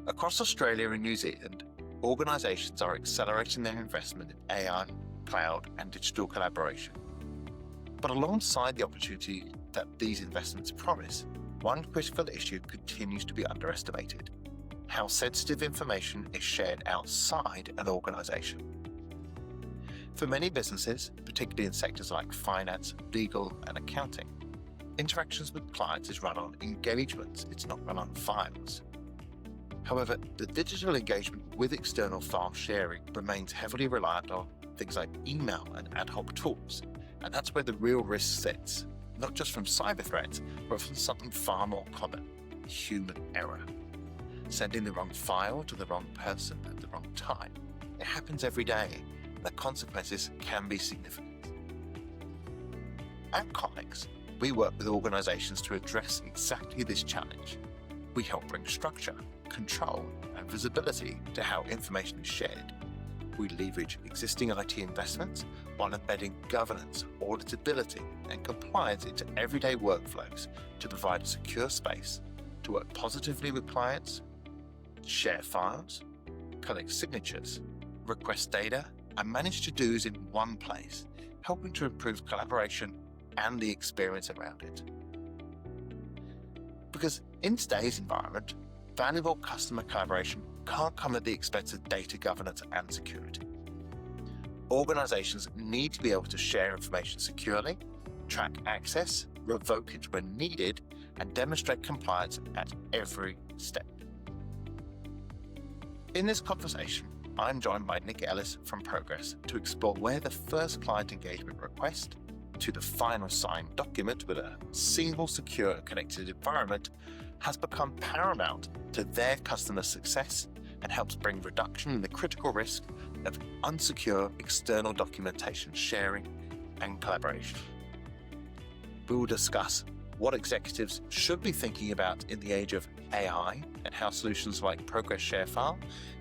Across Australia and New Zealand, organisations are accelerating their investment in AI, cloud and digital collaboration. But alongside the opportunity that these investments promise, one critical issue continues to be underestimated: how sensitive information is shared outside an organisation. For many businesses, particularly in sectors like finance, legal and accounting, interactions with clients is run on engagements, it's not run on files. However, the digital engagement with external file sharing remains heavily reliant on things like email and ad hoc tools, and that's where the real risk sits, not just from cyber threats, but from something far more common: human error. Sending the wrong file to the wrong person at the wrong time. It happens every day, and the consequences can be significant. At Connex, we work with organisations to address exactly this challenge. We help bring structure, control and visibility to how information is shared. We leverage existing IT investments while embedding governance, auditability and compliance into everyday workflows to provide a secure space to work positively with clients, share files, collect signatures, request data and manage to-dos in one place, helping to improve collaboration and the experience around it. Because in today's environment, valuable customer collaboration can't come at the expense of data governance and security. Organizations need to be able to share information securely, track access, revoke it when needed, and demonstrate compliance at every step. In this conversation, I'm joined by Nick Ellis from Progress to explore where the first client engagement request to the final signed document with a single secure connected environment has become paramount to their customer success and helps bring reduction in the critical risk of unsecure external documentation sharing and collaboration. We will discuss what executives should be thinking about in the age of AI and how solutions like Progress ShareFile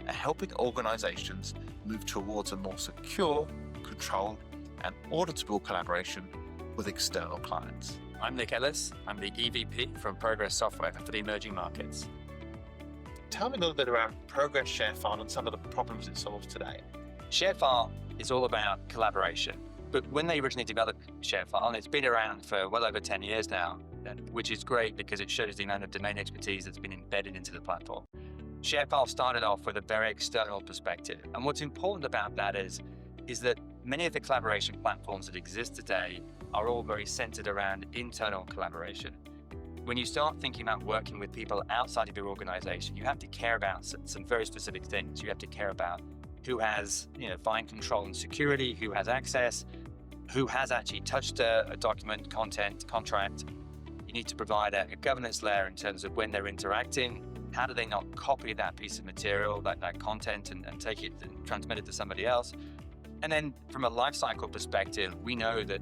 are helping organizations move towards a more secure, controlled and auditable collaboration with external clients. I'm Nick Ellis. I'm the EVP from Progress Software for the emerging markets. Tell me a little bit around Progress ShareFile and some of the problems it solves today. ShareFile is all about collaboration, but when they originally developed ShareFile, and it's been around for well over 10 years now, which is great because it shows the amount of domain expertise that's been embedded into the platform. ShareFile started off with a very external perspective. And what's important about that is that many of the collaboration platforms that exist today are all very centered around internal collaboration. When you start thinking about working with people outside of your organization, you have to care about some very specific things. You have to care about who has fine control and security, who has access, who has actually touched a document, content, contract. You need to provide a governance layer in terms of when they're interacting. How do they not copy that piece of material, that content, and take it and transmit it to somebody else? And then from a lifecycle perspective, we know that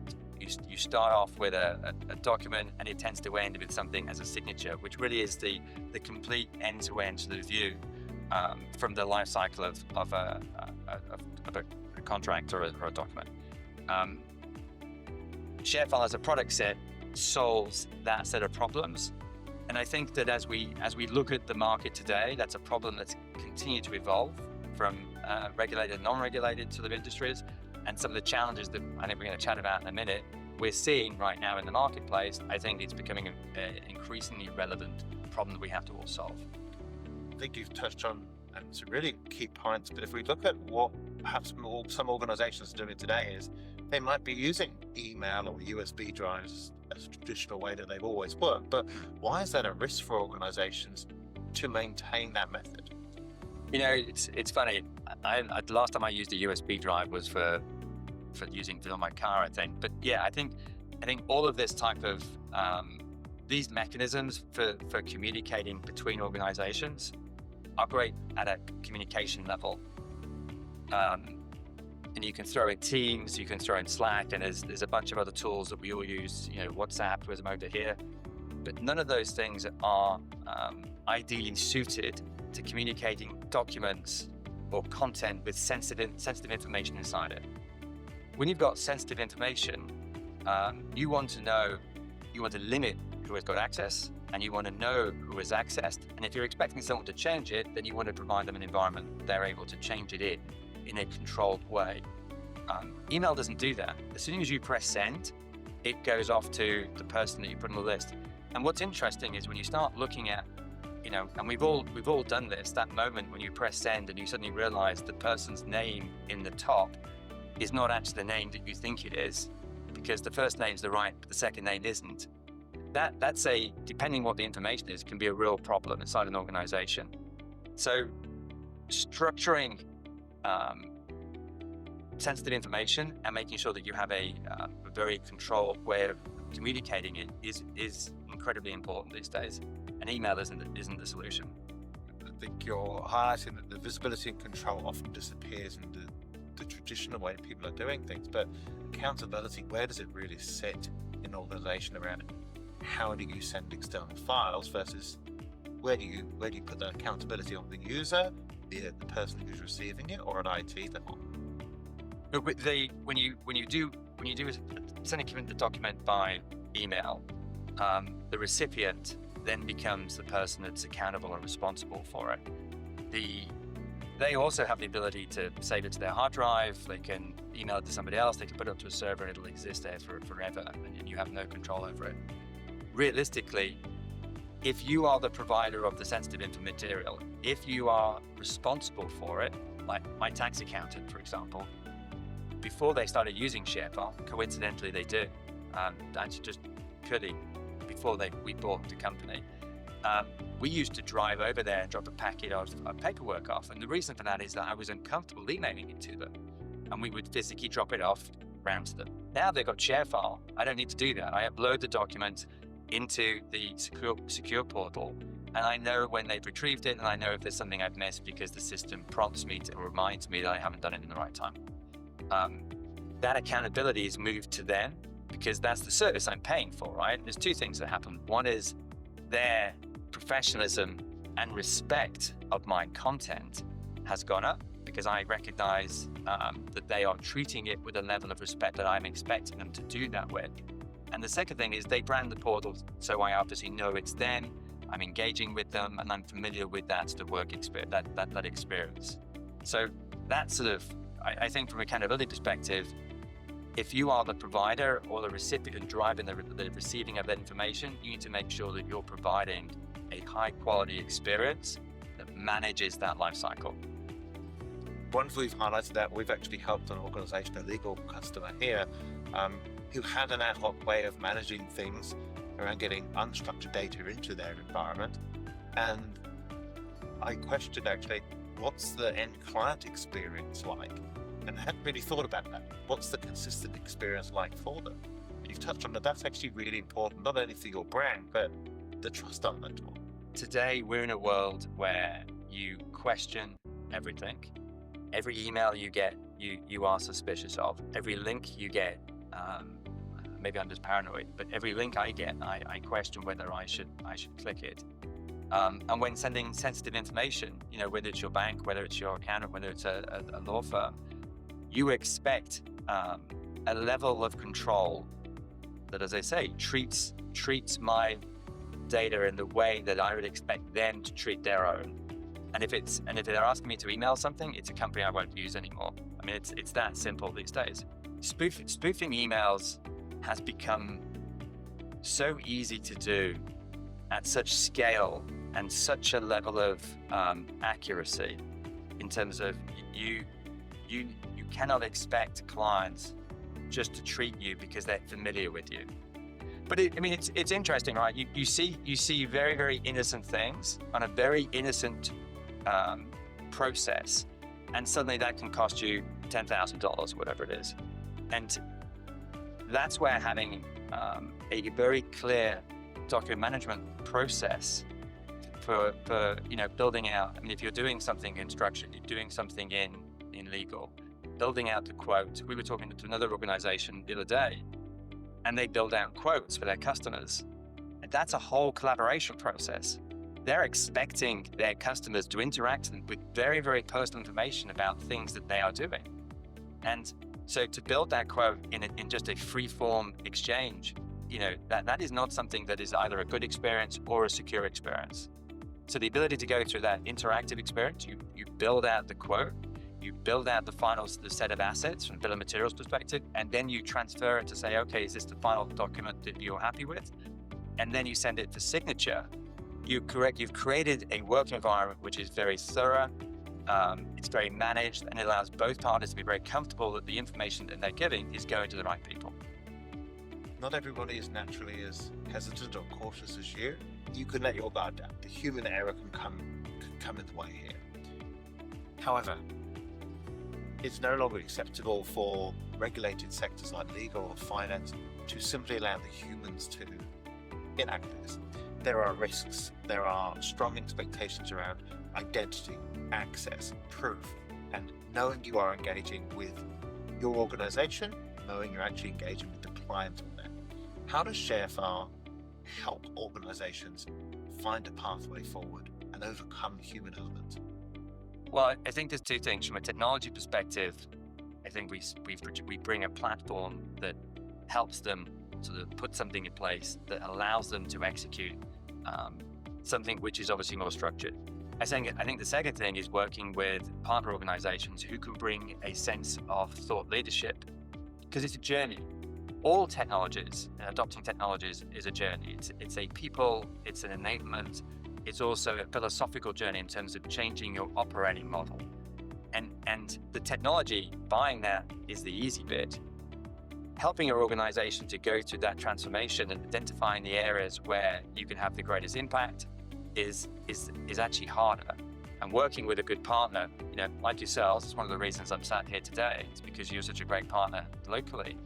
you start off with a document and it tends to end with something as a signature, which really is the complete end-to-end sort of view from the lifecycle of a contract or a document. ShareFile as a product set solves that set of problems. And I think that as we look at the market today, that's a problem that's continued to evolve from regulated and non-regulated sort of industries. And some of the challenges that I think we're going to chat about in a minute, we're seeing right now in the marketplace. I think it's becoming an increasingly relevant problem that we have to all solve. I think you've touched on some really key points, but if we look at what perhaps some organizations are doing today is they might be using email or USB drives as a traditional way that they've always worked, but why is that a risk for organizations to maintain that method? It's funny. The last time I used a USB drive was for using it on my car, I think. But yeah, I think all of this type of these mechanisms for communicating between organizations are great at a communication level. And you can throw in Teams, you can throw in Slack, and there's a bunch of other tools that we all use. WhatsApp was over here, but none of those things are ideally suited to communicating documents or content with sensitive information inside it. When you've got sensitive information, you want to limit who has got access, and you want to know who is accessed. And if you're expecting someone to change it, then you want to provide them an environment they're able to change it in a controlled way. Email doesn't do that. As soon as you press send, it goes off to the person that you put on the list. And what's interesting is when you start looking at, and we've all done this, that moment when you press send and you suddenly realize the person's name in the top is not actually the name that you think it is, because the first name's the right, but the second name isn't. That's depending what the information is, can be a real problem inside an organization. So structuring sensitive information and making sure that you have a very controlled way of communicating it is incredibly important these days. And email isn't the solution. I think you're highlighting that the visibility and control often disappears in the traditional way people are doing things, but accountability, where does it really sit in an organization around how do you send external files versus where do you put the accountability on the user, be it the person who's receiving it, or an IT level? When you do sending the document by email, the recipient then becomes the person that's accountable and responsible for it. They also have the ability to save it to their hard drive. They can email it to somebody else. They can put it up to a server, and it'll exist there forever, and you have no control over it. Realistically, if you are the provider of the sensitive material, if you are responsible for it, like my tax accountant, for example, before they started using ShareFile, coincidentally they did, actually just purely before we bought the company, we used to drive over there and drop a packet of paperwork off. And the reason for that is that I was uncomfortable emailing it to them, and we would physically drop it off round to them. Now they've got ShareFile. I don't need to do that. I upload the document into the secure portal, and I know when they've retrieved it, and I know if there's something I've missed because the system prompts me or reminds me that I haven't done it in the right time. That accountability is moved to them because that's the service I'm paying for, right? There's two things that happen. One is their professionalism and respect of my content has gone up because I recognize that they are treating it with a level of respect that I'm expecting them to do that with. And the second thing is they brand the portal, so I obviously know it's them, I'm engaging with them, and I'm familiar with that sort of work experience, that experience. So that's sort of, I think from an accountability perspective, if you are the provider or the recipient driving the receiving of that information, you need to make sure that you're providing a high quality experience that manages that life cycle. Once we've highlighted that, we've actually helped an organization, a legal customer here, who had an ad hoc way of managing things around getting unstructured data into their environment. And I questioned actually, what's the end client experience like? And I hadn't really thought about that. What's the consistent experience like for them? You've touched on that. That's actually really important, not only for your brand, but the trust element. Today, we're in a world where you question everything. Every email you get, you are suspicious of. Every link you get, maybe I'm just paranoid, but every link I get, I question whether I should click it. And when sending sensitive information, whether it's your bank, whether it's your accountant, whether it's a law firm, you expect a level of control that, as I say, treats my data in the way that I would expect them to treat their own. And if they're asking me to email something, it's a company I won't use anymore. I mean, it's that simple these days. Spoofing emails has become so easy to do at such scale and such a level of accuracy in terms of you cannot expect clients just to treat you because they're familiar with you. But it's interesting, right? You see very, very innocent things on a very innocent process, and suddenly that can cost you $10,000, whatever it is. And that's where having a very clear document management process for building out. I mean, if you're doing something in structure, you're doing something in legal, building out the quote. We were talking to another organization the other day, and they build out quotes for their customers. And that's a whole collaboration process. They're expecting their customers to interact with very, very personal information about things that they are doing. And so to build that quote in just a free-form exchange that is not something that is either a good experience or a secure experience. So the ability to go through that interactive experience, you build out the quote, you build out the set of assets from a bill of materials perspective, and then you transfer it to say, okay, is this the final document that you're happy with? And then you send it for signature. You've created a work environment which is very thorough, it's very managed, and it allows both parties to be very comfortable that the information that they're giving is going to the right people. Not everybody is naturally as hesitant or cautious as you. You can let your guard down. The human error can come in the way here. However, it's no longer acceptable for regulated sectors like legal or finance to simply allow the humans to enact this. There are risks. There are strong expectations around identity, access, proof, and knowing you are engaging with your organization, knowing you're actually engaging with the client on that. How does ShareFile help organizations find a pathway forward and overcome the human element? Well, I think there's two things. From a technology perspective, I think we bring a platform that helps them sort of put something in place that allows them to execute something which is obviously more structured. I think the second thing is working with partner organizations who can bring a sense of thought leadership, because it's a journey. All technologies and adopting technologies is a journey. It's a people, it's an enablement, it's also a philosophical journey in terms of changing your operating model. And the technology, buying that is the easy bit. Helping your organization to go through that transformation and identifying the areas where you can have the greatest impact is actually harder. And working with a good partner, like yourselves, it's one of the reasons I'm sat here today. It's because you're such a great partner locally.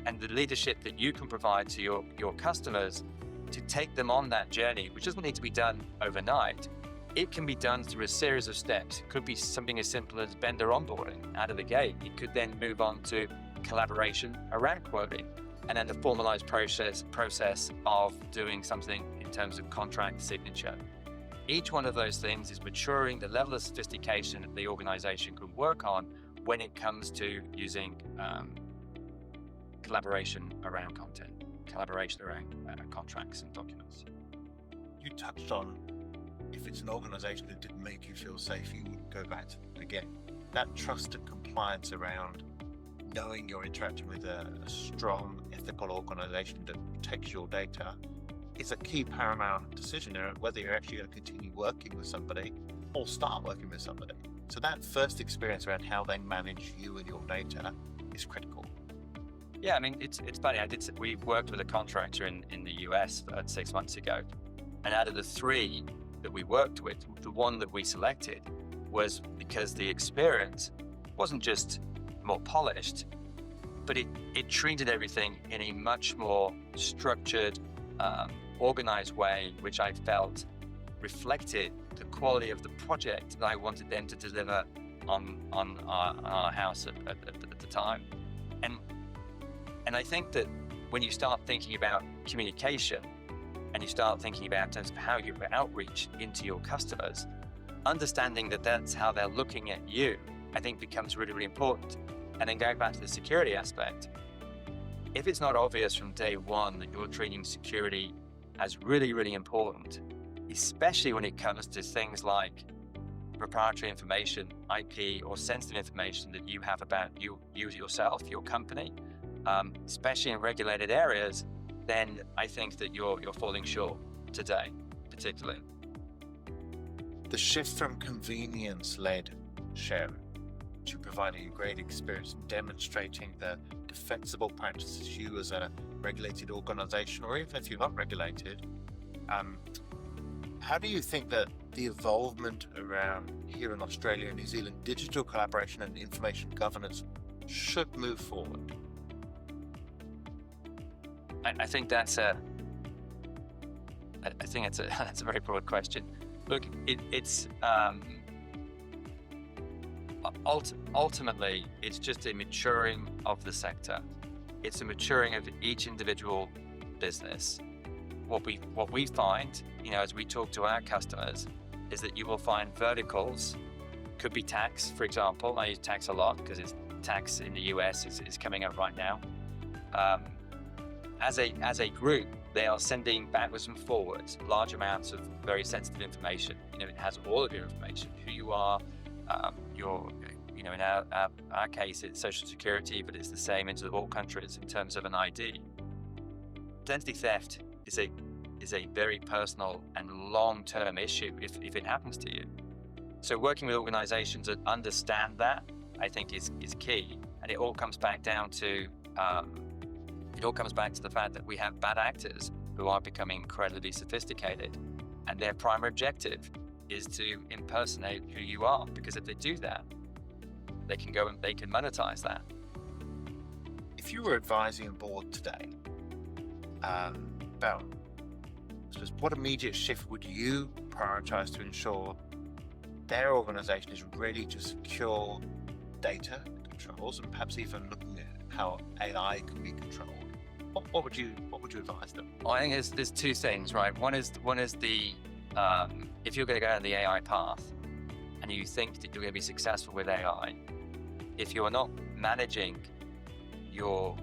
And the leadership that you can provide to your customers to take them on that journey, which doesn't need to be done overnight. It can be done through a series of steps. It could be something as simple as vendor onboarding out of the gate. It could then move on to collaboration around quoting, and then the formalized process of doing something in terms of contract signature. Each one of those things is maturing the level of sophistication that the organization can work on when it comes to using collaboration around content, collaboration around contracts and documents. You touched on, if it's an organization that didn't make you feel safe, you wouldn't go back to it again. That trust and compliance around knowing you're interacting with a strong ethical organization that protects your data is a key paramount decision there, whether you're actually going to continue working with somebody or start working with somebody. So that first experience around how they manage you and your data is critical. Yeah, I mean, it's funny. We worked with a contractor in the US 6 months ago, and out of the 3 that we worked with, the one that we selected was because the experience wasn't just more polished, but it treated everything in a much more structured, organized way, which I felt reflected the quality of the project that I wanted them to deliver on our house at the time. And I think that when you start thinking about communication and you start thinking about in terms of how you outreach into your customers, understanding that that's how they're looking at you, I think becomes really, really important. And then going back to the security aspect, if it's not obvious from day one that you're treating security as really, really important, especially when it comes to things like proprietary information, IP, or sensitive information that you have about you yourself, your company, especially in regulated areas, then I think that you're falling short today, particularly. The shift from convenience-led sharing to providing a great experience, demonstrating the defensible practices you as a regulated organization, or even if you're not regulated, how do you think that the involvement around here in Australia and New Zealand, digital collaboration and information governance should move forward? I think that's a very broad question. Look, it's ultimately it's just a maturing of the sector. It's a maturing of each individual business. What we find, as we talk to our customers, is that you will find verticals. Could be tax, for example. I use tax a lot because it's tax in the US is coming up right now. as a group, they are sending backwards and forwards large amounts of very sensitive information. It has all of your information, who you are, your, in our case, it's Social Security, but it's the same into all countries in terms of an ID. Identity theft is a very personal and long-term issue if it happens to you. So working with organizations that understand that, I think is key. And it all comes back down to the fact that we have bad actors who are becoming incredibly sophisticated, and their primary objective is to impersonate who you are, because if they do that, they can go and they can monetize that. If you were advising a board today about what immediate shift would you prioritize to ensure their organization is ready to secure data controls, and perhaps even looking at how AI can be controlled, what would you advise them? I think there's two things, right? One is the if you're going to go down the AI path and you think that you're going to be successful with AI, if you're not managing your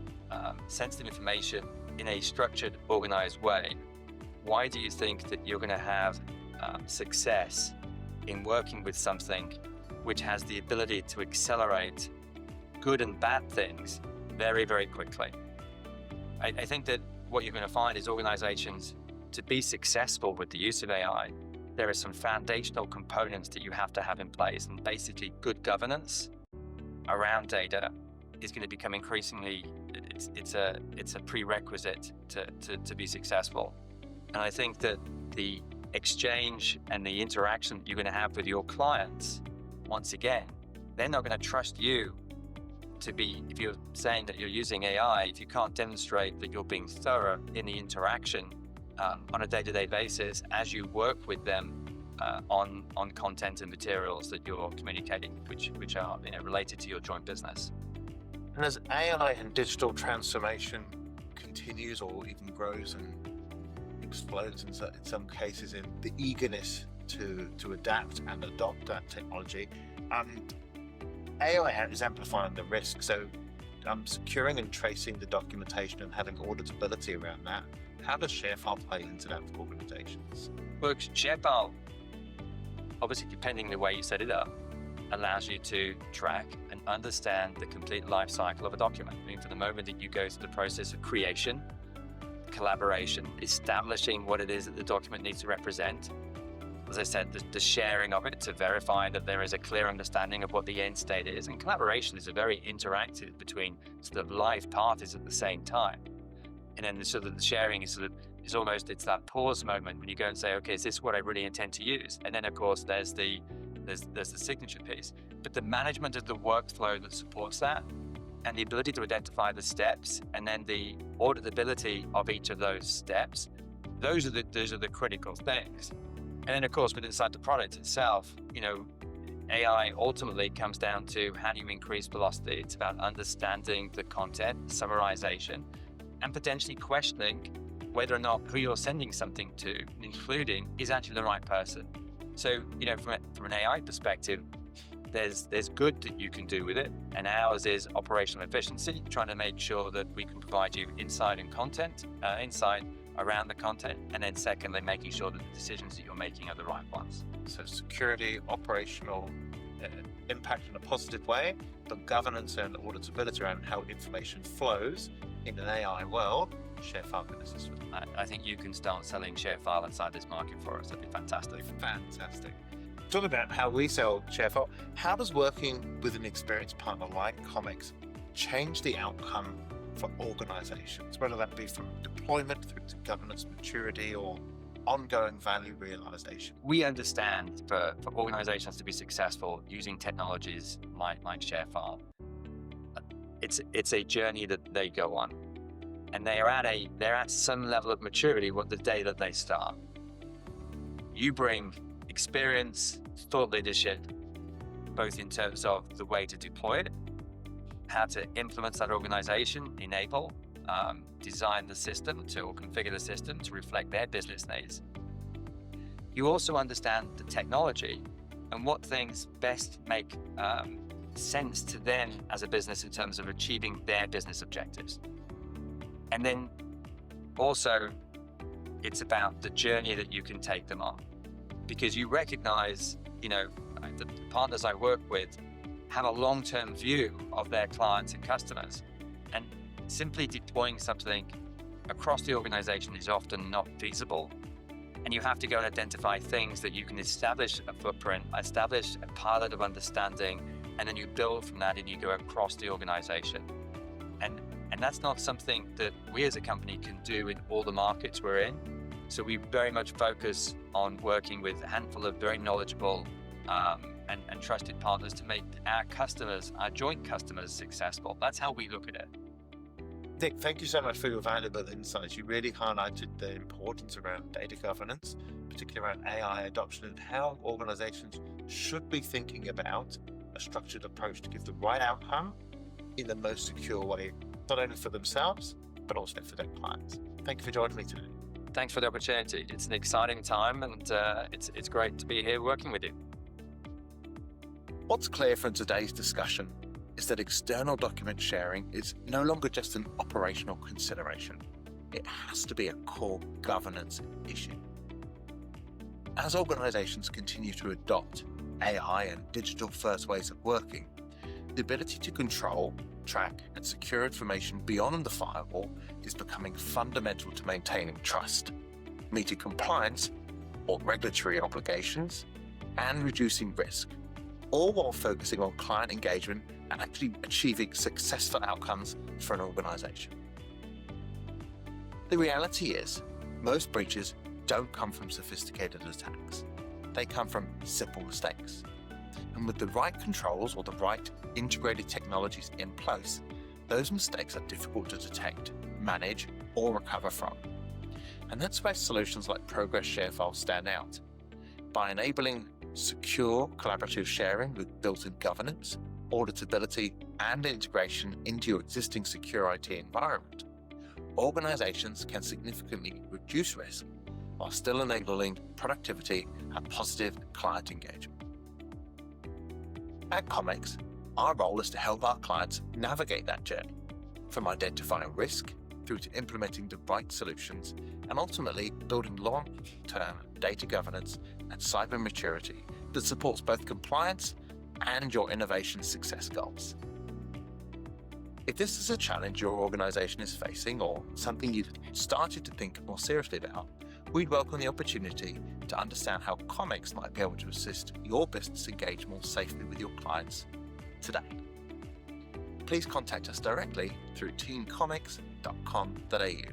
sensitive information in a structured, organized way, why do you think that you're going to have success in working with something which has the ability to accelerate good and bad things very, very quickly? I think that what you're going to find is organizations, to be successful with the use of AI, there are some foundational components that you have to have in place, and basically good governance around data is going to become increasingly, it's a prerequisite to be successful. And I think that the exchange and the interaction you're going to have with your clients, once again, they're not going to trust you to be, if you're saying that you're using AI, if you can't demonstrate that you're being thorough in the interaction on a day-to-day basis as you work with them on content and materials that you're communicating, which are related to your joint business. And as AI and digital transformation continues or even grows and explodes in some cases in the eagerness to adapt and adopt that technology, AI is amplifying the risk. So securing and tracing the documentation and having auditability around that, how does ShareFile play into that for organizations? Well, ShareFile, obviously depending on the way you set it up, allows you to track and understand the complete life cycle of a document. I mean, from the moment that you go through the process of creation, collaboration, establishing what it is that the document needs to represent, as I said, the sharing of it to verify that there is a clear understanding of what the end state is. And collaboration is a very interactive between sort of live parties at the same time. And then the sharing is it's that pause moment when you go and say, okay, is this what I really intend to use? And then of course there's the signature piece, but the management of the workflow that supports that, and the ability to identify the steps, and then the auditability of each of those steps, those are the critical things. And then of course, within inside the product itself, AI ultimately comes down to how do you increase velocity? It's about understanding the content, summarization, and potentially questioning whether or not who you're sending something to, including, is actually the right person. So, from an AI perspective, there's good that you can do with it, and ours is operational efficiency, trying to make sure that we can provide you insight around the content, and then secondly, making sure that the decisions that you're making are the right ones. So security, operational impact in a positive way, but governance and auditability around how information flows in an AI world, ShareFile can assist with. I think you can start selling ShareFile outside this market for us. That'd be fantastic. Fantastic. Talking about how we sell ShareFile, how does working with an experienced partner like Comics change the outcome for organizations, whether that be from deployment through to governance maturity or ongoing value realization? We understand for organizations to be successful using technologies like ShareFile, it's a journey that they go on, and they're at some level of maturity the day that they start. You bring experience, thought leadership, both in terms of the way to deploy it, how to implement that organization, enable, design the system or configure the system to reflect their business needs. You also understand the technology and what things best make sense to them as a business in terms of achieving their business objectives. And then also it's about the journey that you can take them on, because you recognize, the partners I work with have a long-term view of their clients and customers, and simply deploying something across the organization is often not feasible. And you have to go and identify things that you can establish a footprint, establish a pilot of understanding, and then you build from that and you go across the organization. And that's not something that we as a company can do in all the markets we're in. So we very much focus on working with a handful of very knowledgeable and trusted partners to make our customers, our joint customers, successful. That's how we look at it. Nick, thank you so much for your valuable insights. You really highlighted the importance around data governance, particularly around AI adoption, and how organizations should be thinking about a structured approach to give the right outcome in the most secure way, not only for themselves, but also for their clients. Thank you for joining me today. Thanks for the opportunity. It's an exciting time, and it's great to be here working with you. What's clear from today's discussion is that external document sharing is no longer just an operational consideration. It has to be a core governance issue. As organizations continue to adopt AI and digital-first ways of working, the ability to control, track, and secure information beyond the firewall is becoming fundamental to maintaining trust, meeting compliance or regulatory obligations, and reducing risk, all while focusing on client engagement and actually achieving successful outcomes for an organization. The reality is, most breaches don't come from sophisticated attacks. They come from simple mistakes. And with the right controls or the right integrated technologies in place, those mistakes are difficult to detect, manage, or recover from. And that's where solutions like Progress ShareFile stand out. By enabling secure collaborative sharing with built-in governance, auditability, and integration into your existing secure IT environment, organizations can significantly reduce risk while still enabling productivity and positive client engagement. At Comex, our role is to help our clients navigate that journey, from identifying risk through to implementing the right solutions, and ultimately building long-term data governance and cyber maturity that supports both compliance and your innovation success goals. If this is a challenge your organization is facing or something you've started to think more seriously about, we'd welcome the opportunity to understand how Comex might be able to assist your business engage more safely with your clients today. Please contact us directly through teamcomex.com.au.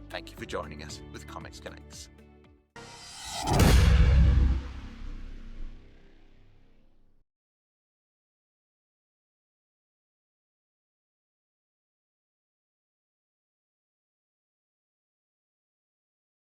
Thank you for joining us with Comex Connects.